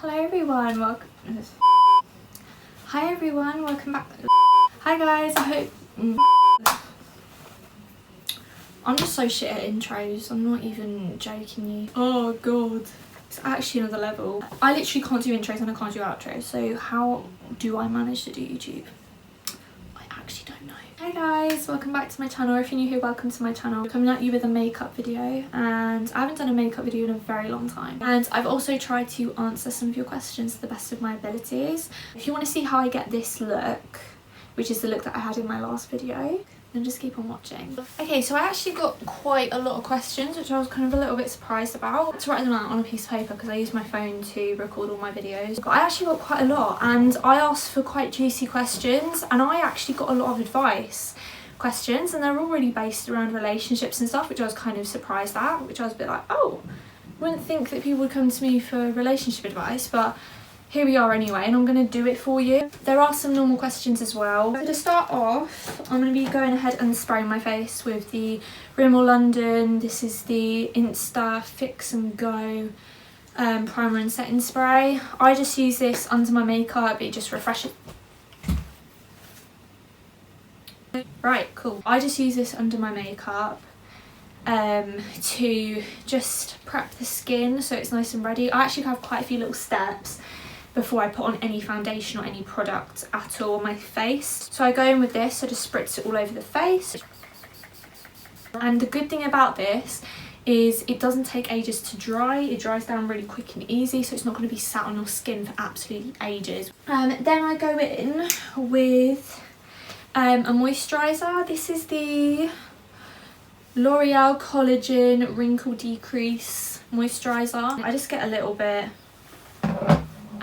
Hello everyone, welcome. Hi everyone, welcome back. Hi guys, I hope. I'm just so shit at intros, I'm not even joking you. Oh god. It's actually another level. I literally can't do intros and I can't do outros, so how do I manage to do YouTube? I actually don't know. Hi guys, welcome back to my channel. If you're new here, welcome to my channel. I'm coming at you with a makeup video, and I haven't done a makeup video in a very long time. And I've also tried to answer some of your questions to the best of my abilities. If you want to see how I get this look, which is the look that I had in my last video, then just keep on watching. Okay, so I actually got quite a lot of questions, which I was kind of a little bit surprised about. I had to write them out on a piece of paper because I use my phone to record all my videos. But I actually got quite a lot, and I asked for quite juicy questions, and I actually got a lot of advice questions, and they're all really based around relationships and stuff, which I was kind of surprised at, which I was a bit like, oh, I wouldn't think that people would come to me for relationship advice, but here we are anyway, and I'm going to do it for you. There are some normal questions as well. So to start off, I'm going to be going ahead and spraying my face with the Rimmel London. This is the Insta Fix and Go primer and setting spray. I just use this under my makeup, it just refreshes. Right, cool. I just use this under my makeup to just prep the skin so it's nice and ready. I actually have quite a few little steps before I put on any foundation or any product at all on my face. So I go in with this, I just spritz it all over the face. And the good thing about this is it doesn't take ages to dry. It dries down really quick and easy, so it's not going to be sat on your skin for absolutely ages. Then I go in with a moisturiser. This is the L'Oreal Collagen Wrinkle Decrease Moisturiser. I just get a little bit,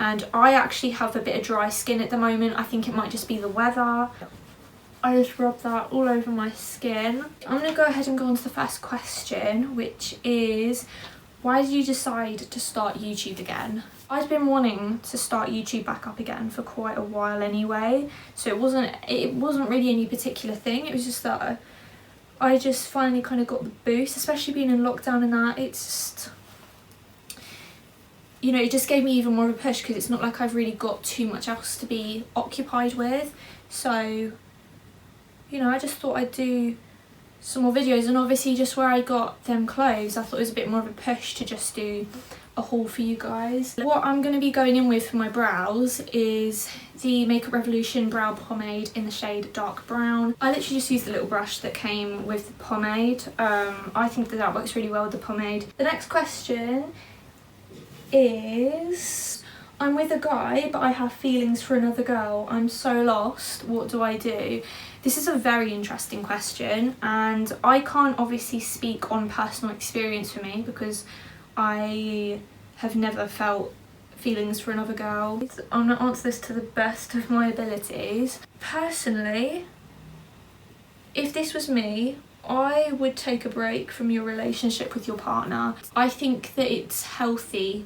and I actually have a bit of dry skin at the moment. I think it might just be the weather. I just rub that all over my skin. I'm going to go ahead and go on to the first question, which is, why did you decide to start YouTube again? I'd been wanting to start YouTube back up again for quite a while anyway, so it wasn't really any particular thing. It was just that I just finally kind of got the boost, especially being in lockdown and that. It's just, you know, it just gave me even more of a push because it's not like I've really got too much else to be occupied with. So, you know, I just thought I'd do some more videos, and obviously just where I got them clothes, I thought it was a bit more of a push to just do a haul for you guys. What I'm going to be going in with for my brows is the Makeup Revolution Brow Pomade in the shade Dark Brown. I literally just used the little brush that came with the pomade. I think that works really well with the pomade. The next question is, I'm with a guy but I have feelings for another girl. I'm so lost. What do I do? This is a very interesting question, and I can't obviously speak on personal experience for me because I have never felt feelings for another girl. I'm going to answer this to the best of my abilities. Personally, if this was me, I would take a break from your relationship with your partner. I think that it's healthy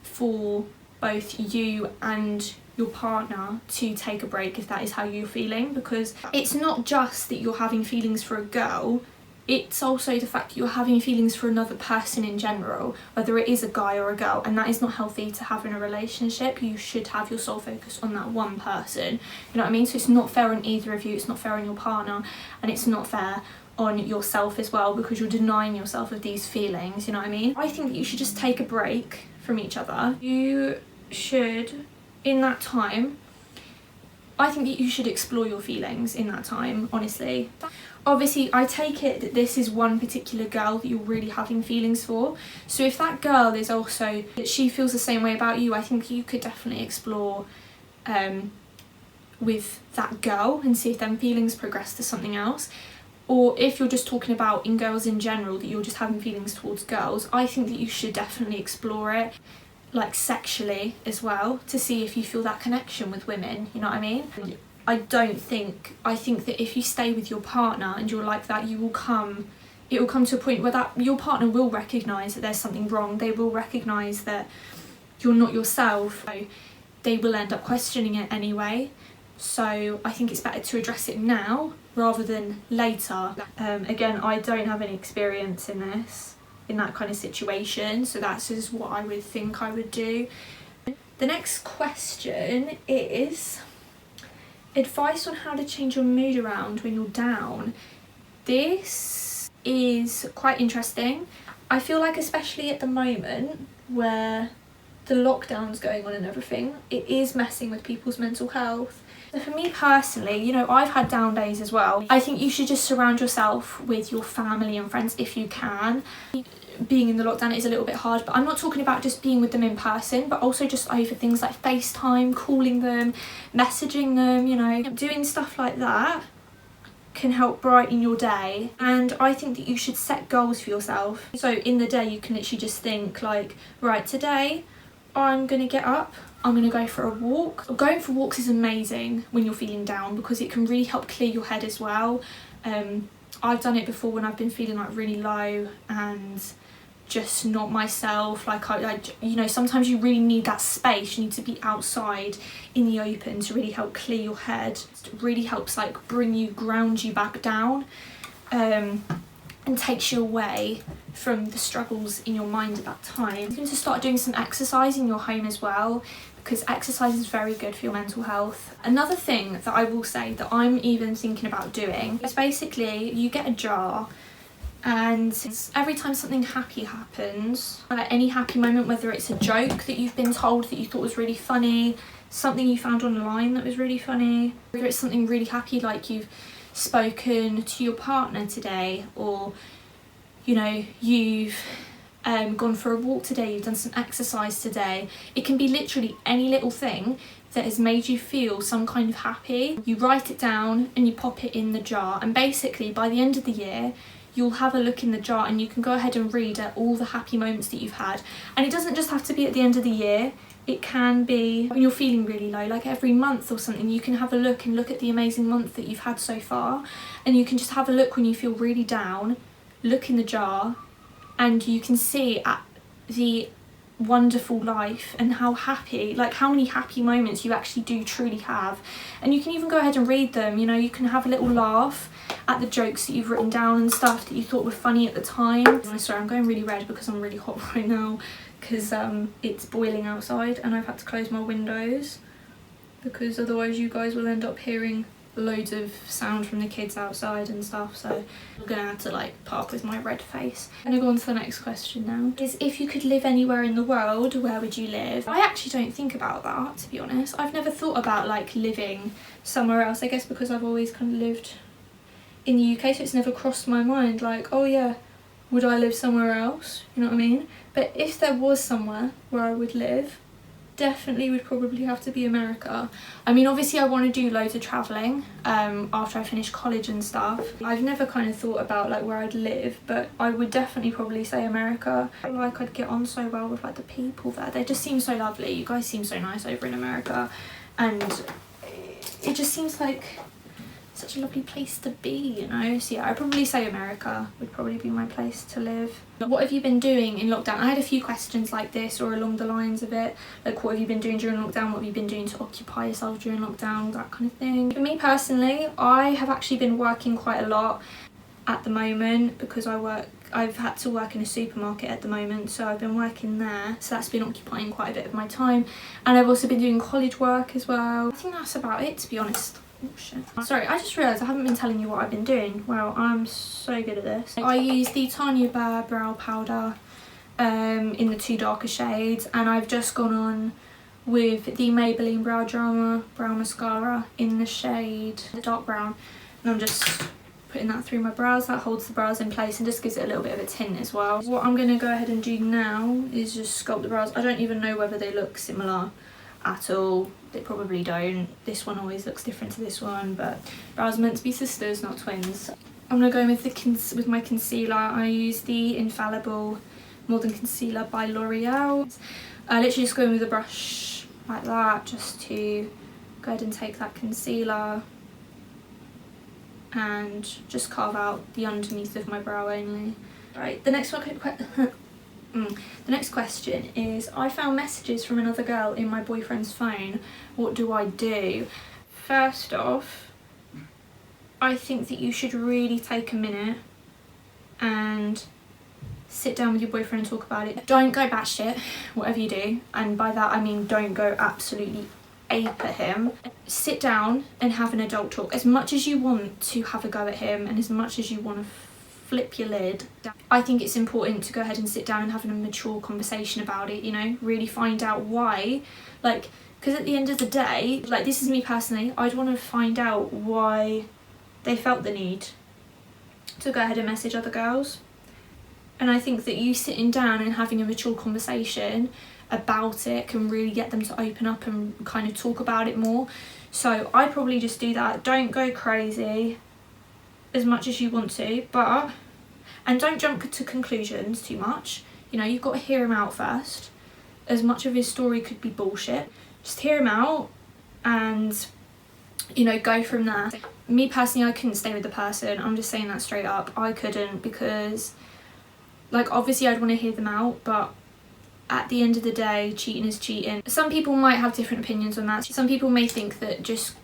for both you and your partner to take a break if that is how you're feeling, because it's not just that you're having feelings for a girl, it's also the fact that you're having feelings for another person in general, whether it is a guy or a girl, and that is not healthy to have in a relationship. You should have your sole focus on that one person, you know what I mean? So it's not fair on either of you, it's not fair on your partner, and it's not fair on yourself as well, because you're denying yourself of these feelings, you know what I mean? I think that you should just take a break from each other. You should, in that time, I think that you should explore your feelings in that time, honestly. Obviously, I take it that this is one particular girl that you're really having feelings for. So if that girl is also, that she feels the same way about you, I think you could definitely explore with that girl and see if them feelings progress to something else. Or if you're just talking about in girls in general, that you're just having feelings towards girls, I think that you should definitely explore it, like sexually as well, to see if you feel that connection with women, you know what I mean? I think that if you stay with your partner and you're like that, it will come to a point where that your partner will recognise that there's something wrong. They will recognise that you're not yourself. So they will end up questioning it anyway. So I think it's better to address it now rather than later. Again, I don't have any experience in this, in that kind of situation, so that's just what I would think I would do. The next question is advice on how to change your mood around when you're down. This is quite interesting. I feel like especially at the moment where the lockdown's going on and everything, it is messing with people's mental health. So for me personally, you know, I've had down days as well. I think you should just surround yourself with your family and friends if you can. Being in the lockdown is a little bit hard, but I'm not talking about just being with them in person, but also just over things like FaceTime, calling them, messaging them, you know, doing stuff like that can help brighten your day. And I think that you should set goals for yourself. So in the day you can literally just think like, right, today I'm gonna get up, I'm gonna go for a walk. Going for walks is amazing when you're feeling down because it can really help clear your head as well. I've done it before when I've been feeling like really low and just not myself. Like I you know, sometimes you really need that space. You need to be outside in the open to really help clear your head. It really helps like ground you back down, and takes you away from the struggles in your mind at that time. You're going to start doing some exercise in your home as well, because exercise is very good for your mental health. Another thing that I will say that I'm even thinking about doing is basically you get a jar, and every time something happy happens, any happy moment, whether it's a joke that you've been told that you thought was really funny, something you found online that was really funny, whether it's something really happy like you've spoken to your partner today, or you know, you've gone for a walk today, you've done some exercise today. It can be literally any little thing that has made you feel some kind of happy. You write it down and you pop it in the jar, and basically by the end of the year you'll have a look in the jar and you can go ahead and read at all the happy moments that you've had. And it doesn't just have to be at the end of the year, it can be when you're feeling really low, like every month or something. You can have a look and look at the amazing month that you've had so far, and you can just have a look when you feel really down, look in the jar, and you can see at the wonderful life and how happy, like how many happy moments you actually do truly have. And you can even go ahead and read them, you know, you can have a little laugh at the jokes that you've written down and stuff that you thought were funny at the time. Sorry, I'm going really red because I'm really hot right now, because it's boiling outside and I've had to close my windows because otherwise you guys will end up hearing loads of sound from the kids outside and stuff, so I'm gonna have to like put up with my red face. I'm gonna go on to the next question now. Is if you could live anywhere in the world, where would you live? I actually don't think about that, to be honest. I've never thought about like living somewhere else, I guess because I've always kind of lived in the UK, so it's never crossed my mind like, oh yeah, would I live somewhere else, you know what I mean? But if there was somewhere where I would live, definitely would probably have to be America. I mean, obviously I want to do loads of travelling after I finish college and stuff. I've never kind of thought about like where I'd live, but I would definitely probably say America. I feel like I'd get on so well with like the people there. They just seem so lovely. You guys seem so nice over in America, and it just seems like such a lovely place to be, you know. So yeah, I'd probably say America would probably be my place to live. What have you been doing in lockdown? I had a few questions like this or along the lines of it, like what have you been doing during lockdown, what have you been doing to occupy yourself during lockdown, that kind of thing. For me personally, I have actually been working quite a lot at the moment because I've had to work in a supermarket at the moment, so I've been working there, so that's been occupying quite a bit of my time. And I've also been doing college work as well. I think that's about it, to be honest. Oh shit. Sorry, I just realised I haven't been telling you what I've been doing. Wow, I'm so good at this. I use the Tanya Bear brow powder in the 2 darker shades, and I've just gone on with the Maybelline Brow Drama Brow Mascara in the shade dark brown, and I'm just putting that through my brows. That holds the brows in place and just gives it a little bit of a tint as well. What I'm going to go ahead and do now is just sculpt the brows. I don't even know whether they look similar at all. They probably don't. This one always looks different to this one, but brows are meant to be sisters, not twins. I'm gonna go in with my concealer. I use the Infallible More Than Concealer by L'Oreal. I literally just go in with a brush like that, just to go ahead and take that concealer and just carve out the underneath of my brow only. Right, the next one. The next question is, I found messages from another girl in my boyfriend's phone. What do I do? First off, I think that you should really take a minute and sit down with your boyfriend and talk about it. Don't go batshit, whatever you do, and by that I mean don't go absolutely ape at him. Sit down and have an adult talk. As much as you want to have a go at him and as much as you want to flip your lid, I think it's important to go ahead and sit down and have a mature conversation about it, you know, really find out why, like, because at the end of the day, like, this is me personally, I'd want to find out why they felt the need to go ahead and message other girls. And I think that you sitting down and having a mature conversation about it can really get them to open up and kind of talk about it more. So I'd probably just do that. Don't go crazy as much as you want to, and don't jump to conclusions too much. You know, you've got to hear him out first. As much of his story could be bullshit, just hear him out and, you know, go from there. Me personally, I couldn't stay with the person. I'm just saying that straight up. I couldn't, because, like, obviously I'd want to hear them out, but at the end of the day, cheating is cheating. Some people might have different opinions on that. Some people may think that just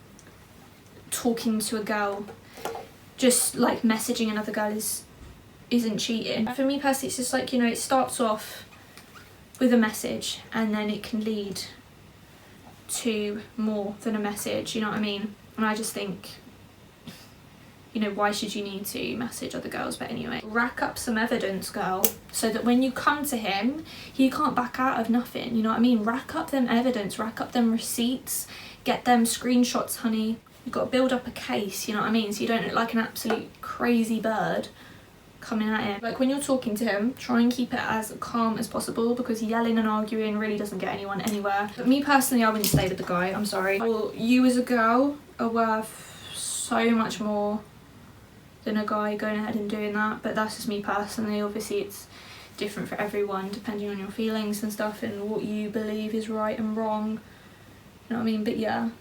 talking to a girl, just like messaging another girl isn't cheating. For me personally, it's just like, you know, it starts off with a message and then it can lead to more than a message, you know what I mean? And I just think, you know, why should you need to message other girls? But anyway, rack up some evidence, girl, so that when you come to him, he can't back out of nothing, you know what I mean? Rack up them evidence, rack up them receipts, get them screenshots, honey. You've got to build up a case, you know what I mean? So you don't look like an absolute crazy bird coming at him. Like, when you're talking to him, try and keep it as calm as possible, because yelling and arguing really doesn't get anyone anywhere. But me personally, I wouldn't stay with the guy, I'm sorry. Well, you as a girl are worth so much more than a guy going ahead and doing that, but that's just me personally. Obviously it's different for everyone depending on your feelings and stuff and what you believe is right and wrong, you know what I mean? But yeah,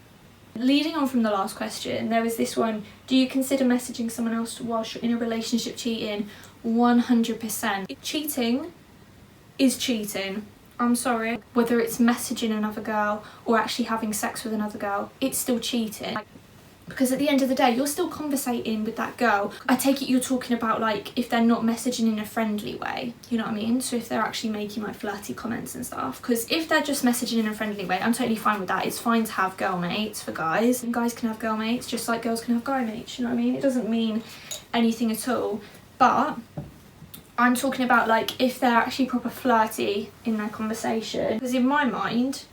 leading on from the last question, there was this one: do you consider messaging someone else whilst you're in a relationship cheating? 100%. Cheating is cheating, I'm sorry. Whether it's messaging another girl or actually having sex with another girl, it's still cheating. Because at the end of the day, you're still conversating with that girl. I take it you're talking about, like, if they're not messaging in a friendly way, you know what I mean? So if they're actually making, like, flirty comments and stuff. Because if they're just messaging in a friendly way, I'm totally fine with that. It's fine to have girl mates for guys. And guys can have girl mates just like girls can have guy mates, you know what I mean? It doesn't mean anything at all. But I'm talking about, like, if they're actually proper flirty in their conversation. Because in my mind,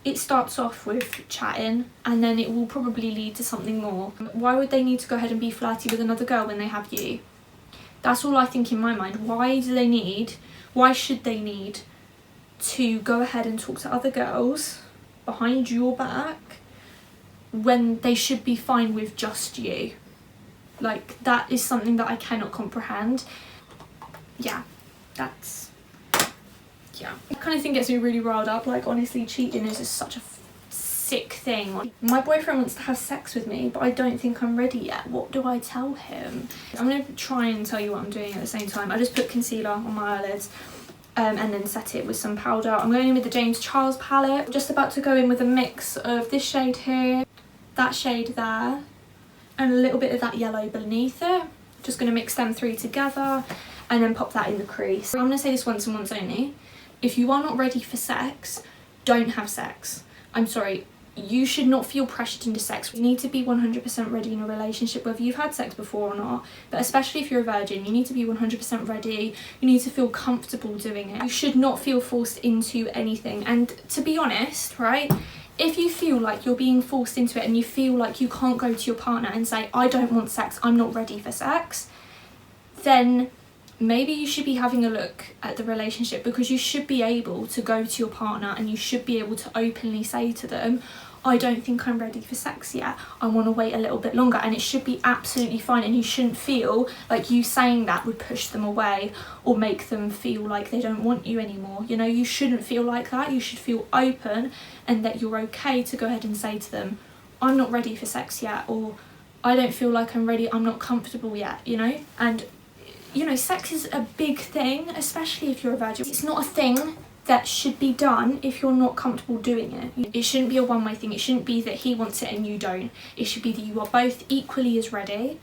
it starts off with chatting and then it will probably lead to something more. Why would they need to go ahead and be flirty with another girl when they have you? That's all I think in my mind. Why should they need to go ahead and talk to other girls behind your back when they should be fine with just you? Like, that is something that I cannot comprehend. Yeah, that kind of thing gets me really riled up. Like, honestly, cheating is just such a sick thing. Like, my boyfriend wants to have sex with me, but I don't think I'm ready yet. What do I tell him? I'm going to try and tell you what I'm doing at the same time. I just put concealer on my eyelids and then set it with some powder. I'm going in with the James Charles palette. I'm just about to go in with a mix of this shade here, that shade there, and a little bit of that yellow beneath it. Just going to mix them three together and then pop that in the crease. I'm going to say this once and once only. If you are not ready for sex, don't have sex. I'm sorry, you should not feel pressured into sex. You need to be 100% ready in a relationship, whether you've had sex before or not. But especially if you're a virgin, you need to be 100% ready. You need to feel comfortable doing it. You should not feel forced into anything. And to be honest, right, if you feel like you're being forced into it and you feel like you can't go to your partner and say, I don't want sex, I'm not ready for sex, then maybe you should be having a look at the relationship, because you should be able to go to your partner and you should be able to openly say to them, I don't think I'm ready for sex yet, I want to wait a little bit longer. And it should be absolutely fine, and you shouldn't feel like you saying that would push them away or make them feel like they don't want you anymore. You know, you shouldn't feel like that. You should feel open and that you're okay to go ahead and say to them, I'm not ready for sex yet, or I don't feel like I'm ready, I'm not comfortable yet, you know? And you know, sex is a big thing, especially if you're a virgin. It's not a thing that should be done if you're not comfortable doing it. It shouldn't be a one-way thing. It shouldn't be that he wants it and you don't. It should be that you are both equally as ready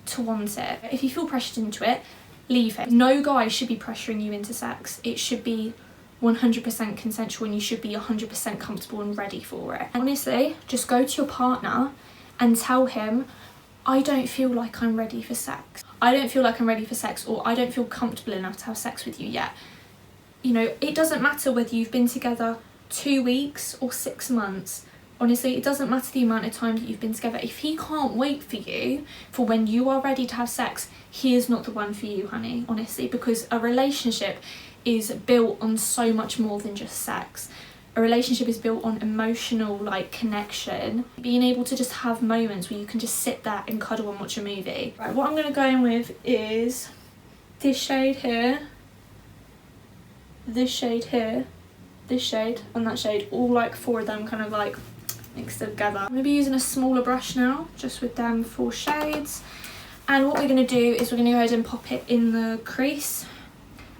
to want it. If you feel pressured into it, leave it. No guy should be pressuring you into sex. It should be 100% consensual, and you should be 100% comfortable and ready for it. And honestly, just go to your partner and tell him, I don't feel like I'm ready for sex. I don't feel like I'm ready for sex, or I don't feel comfortable enough to have sex with you yet. You know, it doesn't matter whether you've been together 2 weeks or 6 months. Honestly, it doesn't matter the amount of time that you've been together. If he can't wait for you for when you are ready to have sex, he is not the one for you, honey, honestly, because a relationship is built on so much more than just sex. A relationship is built on emotional, like, connection. Being able to just have moments where you can just sit there and cuddle and watch a movie. Right, what I'm going to go in with is this shade here, this shade here, this shade and that shade, all like 4 of them kind of like mixed together. I'm going to be using a smaller brush now, just with them 4 shades. And what we're going to do is we're going to go ahead and pop it in the crease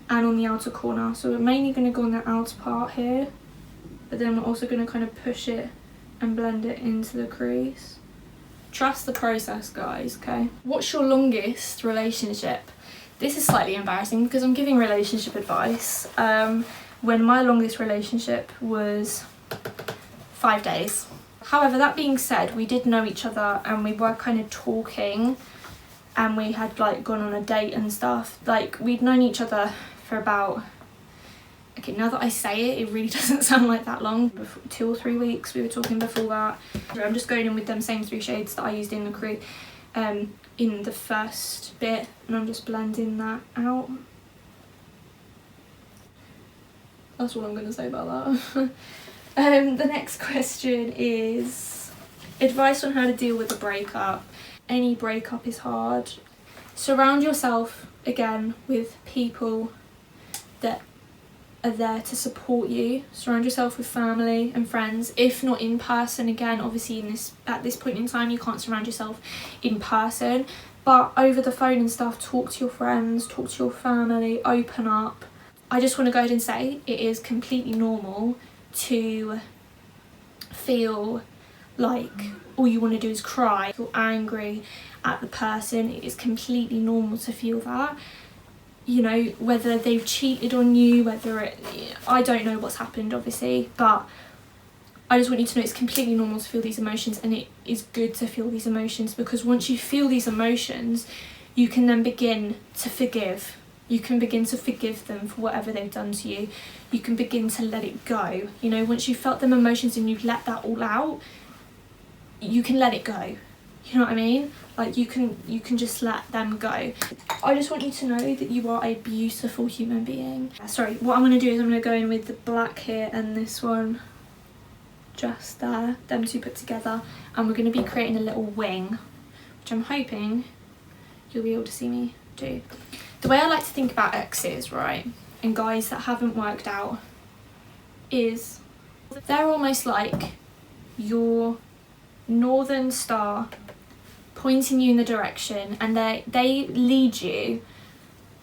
and on the outer corner. So we're mainly going to go on the outer part here, but then we're also going to kind of push it and blend it into the crease. Trust the process, guys, okay? What's your longest relationship? This is slightly embarrassing because I'm giving relationship advice. When my longest relationship was 5 days. However, that being said, we did know each other and we were kind of talking, and we had like gone on a date and stuff. Like, we'd known each other for about, okay, now that I say it, it really doesn't sound like that long. 2 or 3 weeks we were talking before that. I'm just going in with them same 3 shades that I used in the crease in the first bit, and I'm just blending that out. That's all I'm going to say about that. The next question is advice on how to deal with a breakup. Any breakup is hard. Surround yourself, again, with people that are there to support you. Surround yourself with family and friends, if not in person. Again, obviously at this point in time you can't surround yourself in person, but over the phone and stuff, talk to your friends, talk to your family, open up. I just want to go ahead and say it is completely normal to feel like all you want to do is cry, feel angry at the person. It is completely normal to feel that. You know, whether they've cheated on you, I don't know what's happened, obviously, but I just want you to know it's completely normal to feel these emotions, and it is good to feel these emotions, because once you feel these emotions, you can then begin to forgive. You can begin to forgive them for whatever they've done to you. You can begin to let it go. You know, once you've felt them emotions and you've let that all out, you can let it go. You know what I mean? Like, you can just let them go. I just want you to know that you are a beautiful human being. Sorry, what I'm going to do is I'm going to go in with the black here and this one just there, them 2 put together, and we're going to be creating a little wing, which I'm hoping you'll be able to see me do. The way I like to think about exes, right, and guys that haven't worked out, is they're almost like your northern star pointing you in the direction, and they lead you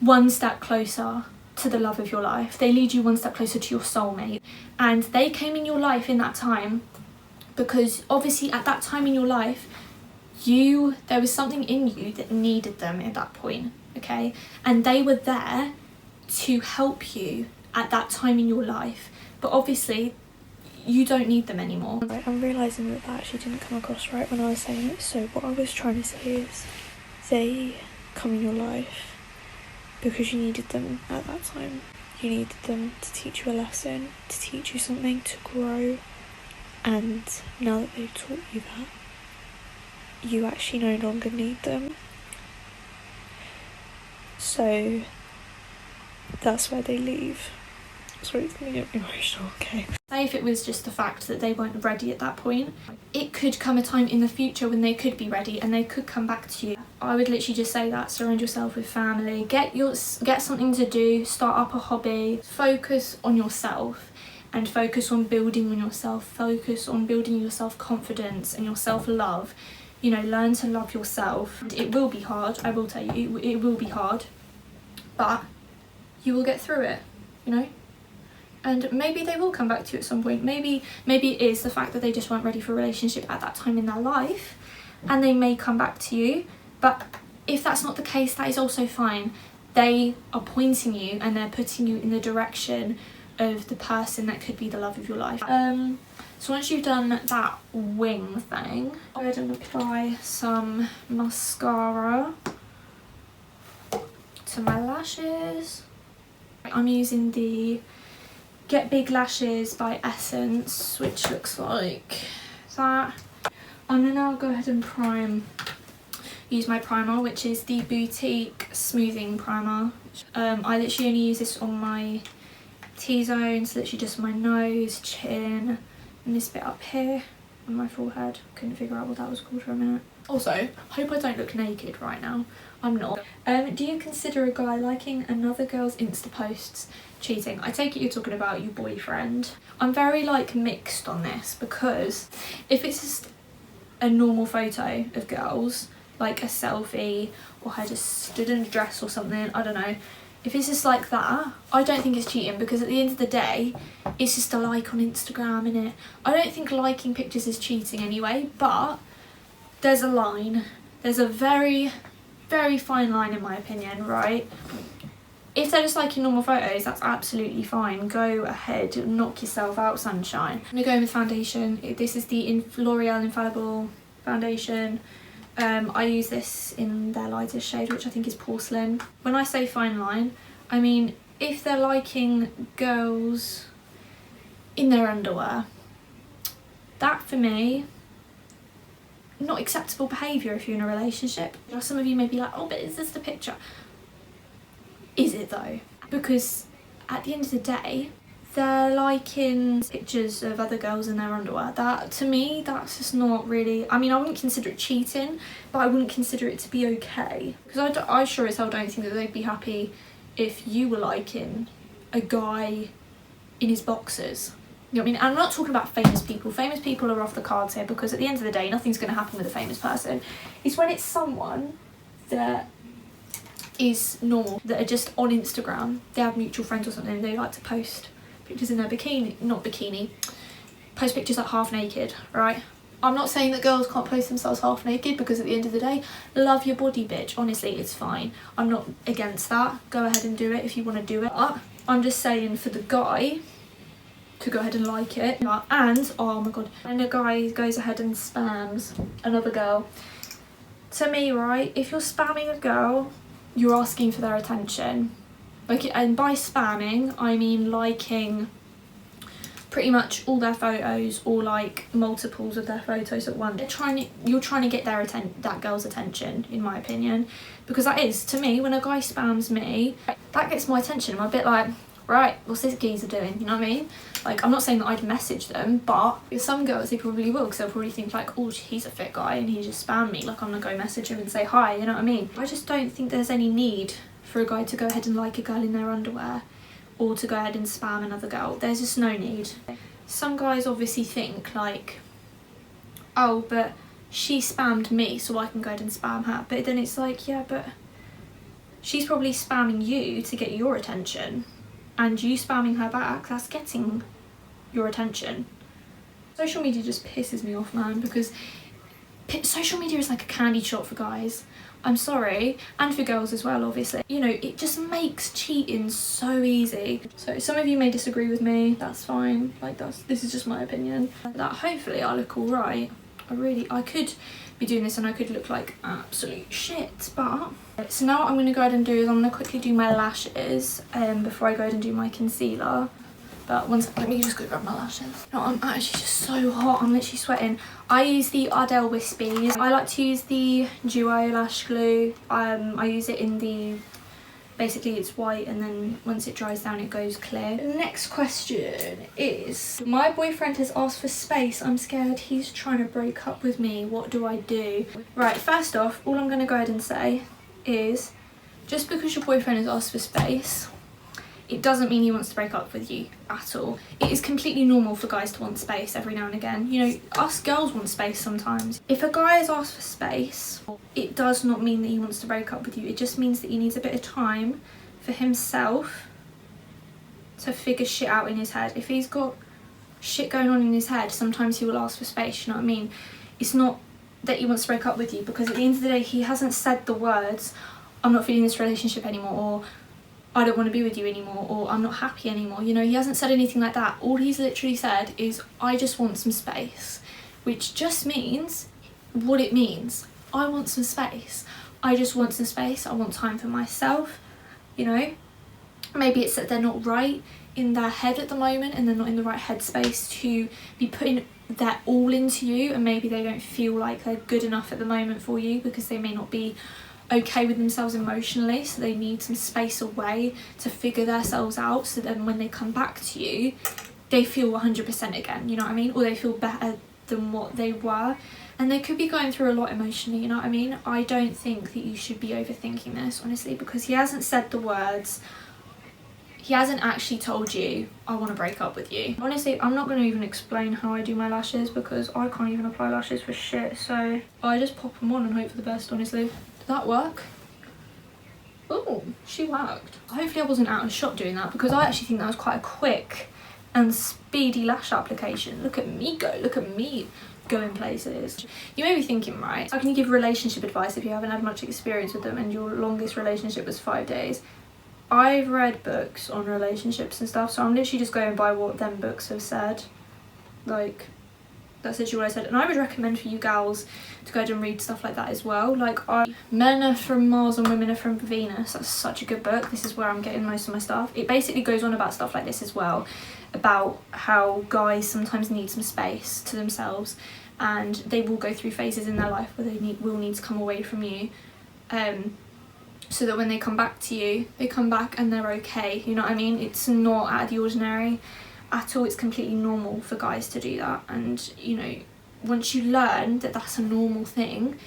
1 step closer to the love of your life. They lead you 1 step closer to your soulmate, and they came in your life in that time because obviously at that time in your life there was something in you that needed them at that point, okay? And they were there to help you at that time in your life, but obviously you don't need them anymore. Right, I'm realising that actually didn't come across right when I was saying it. So what I was trying to say is they come in your life because you needed them at that time. You needed them to teach you a lesson, to teach you something, to grow. And now that they've taught you that, you actually no longer need them. So that's where they leave. Sorry, it's gonna get emotional, okay. Say if it was just the fact that they weren't ready at that point, it could come a time in the future when they could be ready and they could come back to you. I would literally just say that, surround yourself with family, get something to do, start up a hobby, focus on yourself and focus on building on yourself, focus on building your self-confidence and your self-love. You know, learn to love yourself. It will be hard, I will tell you, it will be hard, but you will get through it, you know? And maybe they will come back to you at some point. Maybe it is the fact that they just weren't ready for a relationship at that time in their life, and they may come back to you. But if that's not the case, that is also fine. they are pointing you and they're putting you in the direction of the person that could be the love of your life. So once you've done that wing thing, go ahead and apply some mascara to my lashes. I'm using the Get Big Lashes by Essence, which looks like that. I'm gonna now go ahead and use my primer, which is the Boutique Smoothing Primer. I literally only use this on my T-zones, literally just my nose, chin, and this bit up here on my forehead. Couldn't figure out what that was called for a minute. Also, hope I don't look naked right now. I'm not. Do you consider a guy liking another girl's Insta posts cheating? I take it you're talking about your boyfriend. I'm very like mixed on this, because if it's just a normal photo of girls, like a selfie, or her just stood in a dress or something, I don't know. If it's just like that, I don't think it's cheating, because at the end of the day, it's just a like on Instagram, innit? I don't think liking pictures is cheating anyway, but there's a line. There's a very, very fine line in my opinion, right? If they're just liking normal photos, that's absolutely fine. Go ahead, knock yourself out, sunshine. I'm gonna go in with foundation. This is the L'Oreal Infallible foundation. I use this in their lightest shade, which I think is porcelain. When I say fine line, I mean if they're liking girls in their underwear, that for me, not acceptable behaviour if you're in a relationship. Some of you may be like, oh, but is this the picture? Is it though? Because at the end of the day, they're liking pictures of other girls in their underwear. That, to me, that's just not really... I mean, I wouldn't consider it cheating, but I wouldn't consider it to be okay. Because I sure as hell don't think that they'd be happy if you were liking a guy in his boxers. You know what I mean? And I'm not talking about famous people. Famous people are off the cards here, because at the end of the day, nothing's going to happen with a famous person. It's when it's someone that is normal, that are just on Instagram, they have mutual friends or something, they like to post pictures in their bikini, post pictures like half naked, right? I'm not saying that girls can't post themselves half naked, because at the end of the day, love your body, bitch. Honestly, it's fine. I'm not against that. Go ahead and do it if you want to do it. But I'm just saying for the guy to go ahead and like it. And, oh my god, and a guy goes ahead and spams another girl. To me, right, if you're spamming a girl, you're asking for their attention. Like, and by spamming, I mean liking pretty much all their photos, or like multiples of their photos at once. You're trying to get that girl's attention, in my opinion, because that is, to me, when a guy spams me, that gets my attention. I'm a bit like, right, what's this geezer doing? You know what I mean? Like, I'm not saying that I'd message them, but with some girls they probably will, because they'll probably think like, oh, he's a fit guy and he just spammed me, like I'm gonna go message him and say hi, you know what I mean? I just don't think there's any need for a guy to go ahead and like a girl in their underwear, or to go ahead and spam another girl. There's just no need. Some guys obviously think like, oh, but she spammed me, so I can go ahead and spam her. But then it's like, yeah, but she's probably spamming you to get your attention, and you spamming her back, that's getting your attention. Social media just pisses me off, man, because social media is like a candy shop for guys. I'm sorry, and for girls as well, obviously. You know, it just makes cheating so easy. So some of you may disagree with me, that's fine. Like, this is just my opinion. That hopefully I look alright. I could be doing this and I could look like absolute shit, but... So now what I'm going to go ahead and do is I'm going to quickly do my lashes before I go ahead and do my concealer. But one second, let me just go grab my lashes. No, I'm actually just so hot, I'm literally sweating. I use the Ardell Wispies. I like to use the Duo Lash Glue. I use it in the, basically it's white, and then once it dries down it goes clear. The next question is, my boyfriend has asked for space. I'm scared he's trying to break up with me. What do I do? Right, first off, all I'm going to go ahead and say is, just because your boyfriend has asked for space, it doesn't mean he wants to break up with you at all. It is completely normal for guys to want space every now and again. You know, us girls want space sometimes. If a guy has asked for space, it does not mean that he wants to break up with you. It just means that he needs a bit of time for himself to figure shit out in his head. If he's got shit going on in his head, sometimes he will ask for space, you know what I mean? It's not that he wants to break up with you, because at the end of the day, he hasn't said the words, I'm not feeling this relationship anymore, or I don't want to be with you anymore, or I'm not happy anymore. You know, he hasn't said anything like that. All he's literally said is, I just want some space, which just means what it means. I want some space. I just want some space. I want time for myself, you know. Maybe it's that they're not right in their head at the moment, and they're not in the right headspace to be putting their all into you, and maybe they don't feel like they're good enough at the moment for you because they may not be okay with themselves emotionally, so they need some space away to figure themselves out, so then when they come back to you they feel 100% again, you know what I mean, or they feel better than what they were. And they could be going through a lot emotionally, you know what I mean. I don't think that you should be overthinking this, honestly, because he hasn't said the words, he hasn't actually told you, I want to break up with you. Honestly, I'm not going to even explain how I do my lashes because I can't even apply lashes for shit, so I just pop them on and hope for the best, honestly. Did that work? Oh, she worked. Hopefully I wasn't out of shot doing that, because I actually think that was quite a quick and speedy lash application. Look at me go, look at me going places. You may be thinking, right, how can you give relationship advice if you haven't had much experience with them and your longest relationship was 5 days? I've read books on relationships and stuff, so I'm literally just going by what them books have said. Like, that's literally what I said. And I would recommend for you gals to go ahead and read stuff like that as well. Like, Men Are From Mars and Women Are From Venus, that's such a good book. This is where I'm getting most of my stuff. It basically goes on about stuff like this as well, about how guys sometimes need some space to themselves, and they will go through phases in their life where they will need to come away from you, so that when they come back to you, they come back and they're okay, you know what I mean? It's not out of the ordinary at all. It's completely normal for guys to do that, and you know, once you learn that that's a normal thing,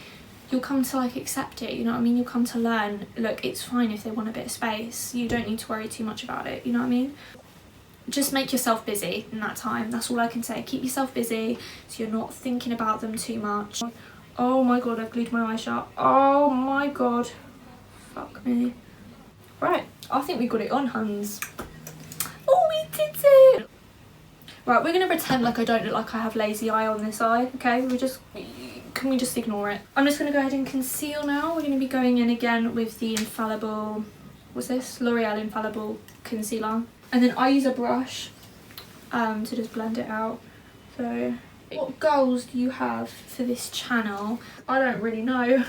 you'll come to like accept it, you know what I mean? You'll come to learn, look, it's fine if they want a bit of space, you don't need to worry too much about it, you know what I mean? Just make yourself busy in that time, that's all I can say. Keep yourself busy so you're not thinking about them too much. Oh my god, I've glued my eye shut. Oh my god, fuck me. Right, I think we got it on, Hans. Oh, we did it! Right, we're gonna pretend like I don't look like I have lazy eye on this eye, okay? Can we just ignore it? I'm just gonna go ahead and conceal now. We're gonna be going in again with the Infallible, what's this? L'Oreal Infallible Concealer. And then I use a brush to just blend it out. So, what goals do you have for this channel? I don't really know.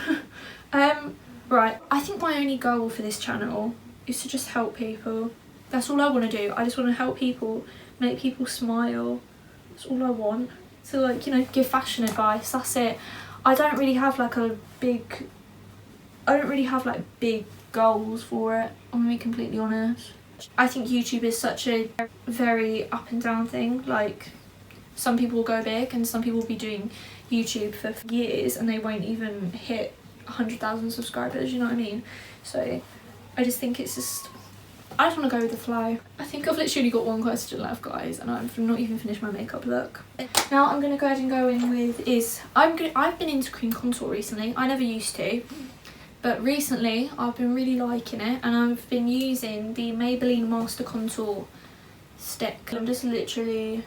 Right, I think my only goal for this channel is to just help people. That's all I want to do. I just want to help people, make people smile. That's all I want. So like, you know, give fashion advice, that's it. I don't really have like big goals for it, I'm gonna be completely honest. I think YouTube is such a very up and down thing. Like, some people will go big and some people will be doing YouTube for years and they won't even hit 100,000 subscribers, you know what I mean? So I just think it's just, I just want to go with the flow. I think I've literally got one question left, guys, and I've not even finished my makeup look. Now I'm going to go ahead and go in with I've been into cream contour recently. I never used to, but recently I've been really liking it, and I've been using the Maybelline Master Contour stick. I'm just literally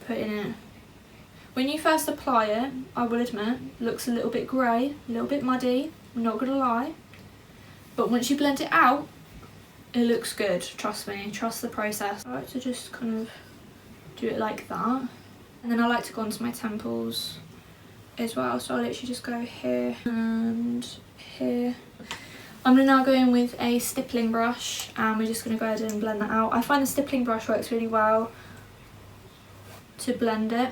putting it. When you first apply it, I will admit, looks a little bit grey, a little bit muddy, I'm not going to lie. But once you blend it out, it looks good, trust me, trust the process. I like to just kind of do it like that. And then I like to go onto my temples as well, so I'll literally just go here and here. I'm going to now go in with a stippling brush, and we're just going to go ahead and blend that out. I find the stippling brush works really well to blend it.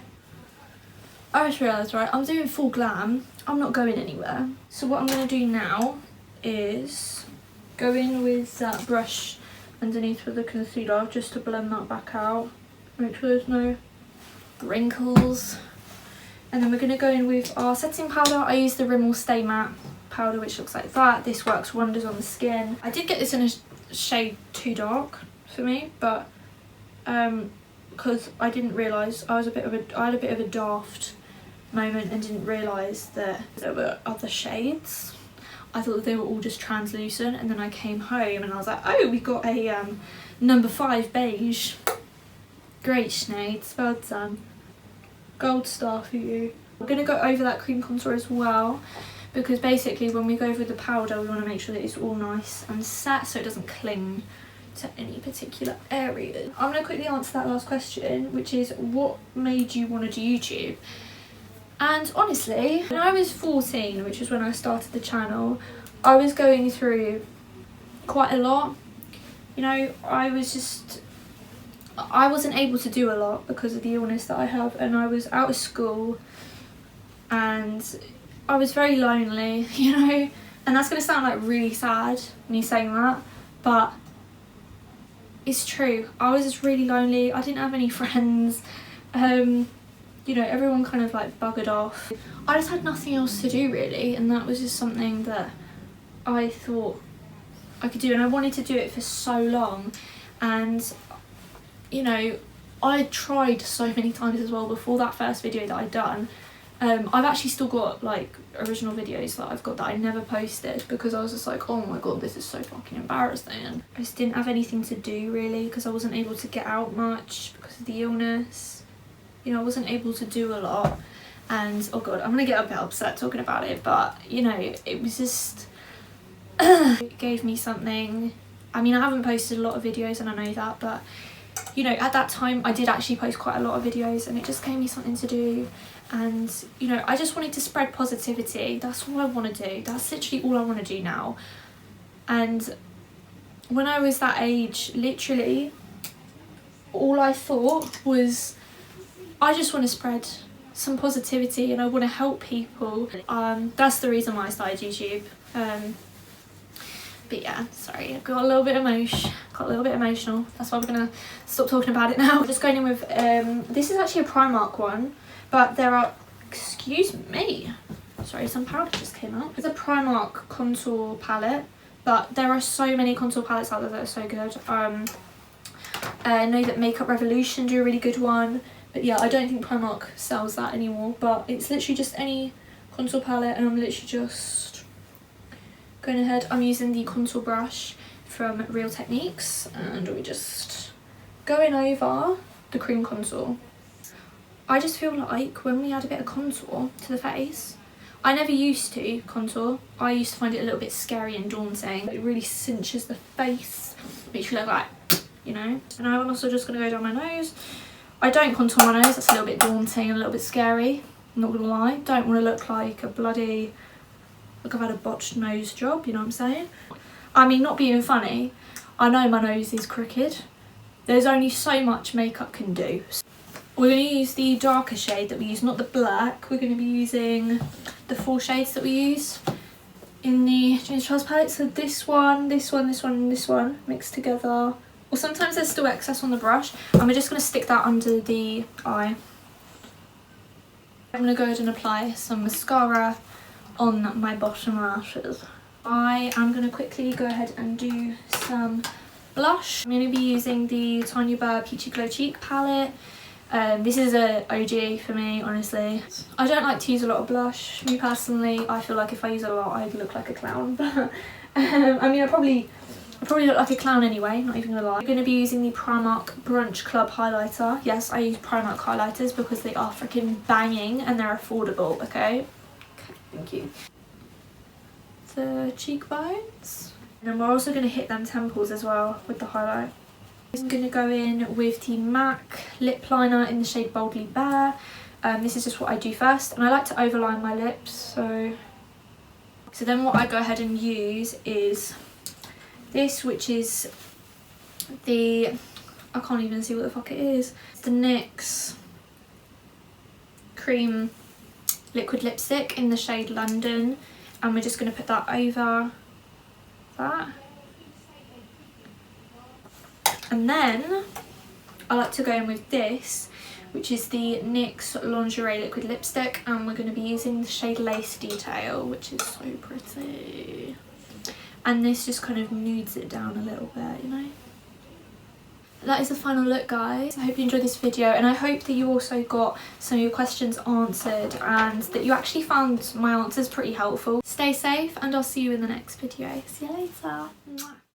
I just realised, right, I'm doing full glam, I'm not going anywhere. So what I'm going to do now is go in with that brush underneath with the concealer just to blend that back out. Make sure there's no wrinkles. And then we're going to go in with our setting powder. I use the Rimmel Stay Matte powder, which looks like that. This works wonders on the skin. I did get this in a shade too dark for me, but because I didn't realise, I had a bit of a daft moment and didn't realise that there were other shades. I thought they were all just translucent, and then I came home and I was like, oh, we got a number 5 beige. Great, Sinead, well done. Gold star for you. I'm going to go over that cream contour as well, because basically when we go over the powder we want to make sure that it's all nice and set so it doesn't cling to any particular area. I'm going to quickly answer that last question, which is what made you want to do YouTube? And honestly, when I was 14, which was when I started the channel, I was going through quite a lot. You know, I wasn't able to do a lot because of the illness that I have, and I was out of school and I was very lonely, you know, and that's going to sound like really sad, me saying that, but it's true. I was just really lonely. I didn't have any friends. You know, everyone kind of like buggered off. I just had nothing else to do really, and that was just something that I thought I could do, and I wanted to do it for so long. And you know, I tried so many times as well before that first video that I'd done. I've actually still got like original videos that I've got that I never posted because I was just like, oh my god, this is so fucking embarrassing. I just didn't have anything to do really because I wasn't able to get out much because of the illness. You know, I wasn't able to do a lot, and oh god, I'm gonna get a bit upset talking about it, but you know, it was just it gave me something. I mean, I haven't posted a lot of videos and I know that, but you know, at that time I did actually post quite a lot of videos, and it just gave me something to do. And you know, I just wanted to spread positivity. That's all I want to do. That's literally all I want to do now. And when I was that age, literally all I thought was, I just want to spread some positivity and I want to help people. That's the reason why I started YouTube. But yeah, sorry, I got a little bit emotional. That's why we're gonna stop talking about it now. Just going in with this is actually a Primark one, but there are, excuse me, sorry, some powder just came out. It's a Primark contour palette, but there are so many contour palettes out there that are so good. I know that Makeup Revolution do a really good one, but yeah, I don't think Primark sells that anymore. But it's literally just any contour palette, and I'm literally just going ahead. I'm using the contour brush from Real Techniques, and we're just going over the cream contour. I just feel like when we add a bit of contour to the face, I never used to contour. I used to find it a little bit scary and daunting. It really cinches the face, makes you look like, you know. And I'm also just going to go down my nose. I don't contour my nose, that's a little bit daunting and a little bit scary, I'm not going to lie. Don't want to look like a bloody, like I've had a botched nose job, you know what I'm saying? I mean, not being funny, I know my nose is crooked. There's only so much makeup can do. We're going to use the darker shade that we use, not the black. We're going to be using the 4 shades that we use in the James Charles palette. So this one, this one, this one, and this one mixed together. Or sometimes there's still excess on the brush, and we're just going to stick that under the eye. I'm going to go ahead and apply some mascara on my bottom lashes. I am going to quickly go ahead and do some blush. I'm going to be using the Tanya Burr Peachy Glow Cheek palette. This is a OG for me, honestly. I don't like to use a lot of blush. Me personally, I feel like if I use a lot, I'd look like a clown. But I mean, I probably look like a clown anyway, not even gonna lie. I'm going to be using the Primark Brunch Club highlighter. Yes, I use Primark highlighters because they are freaking banging and they're affordable, okay? Thank you. The cheekbones. And then we're also going to hit them temples as well with the highlight. I'm going to go in with the MAC lip liner in the shade Boldly Bare. This is just what I do first, and I like to overline my lips. So then what I go ahead and use is this, which is the, I can't even see what the fuck it is. It's the NYX Cream Liquid Lipstick in the shade London, and we're just going to put that over that. And then I like to go in with this, which is the NYX Lingerie Liquid Lipstick, and we're going to be using the shade Lace Detail, which is so pretty. And this just kind of nudes it down a little bit, you know. That is the final look, guys. I hope you enjoyed this video, and I hope that you also got some of your questions answered and that you actually found my answers pretty helpful. Stay safe, and I'll see you in the next video. See you later. Mwah.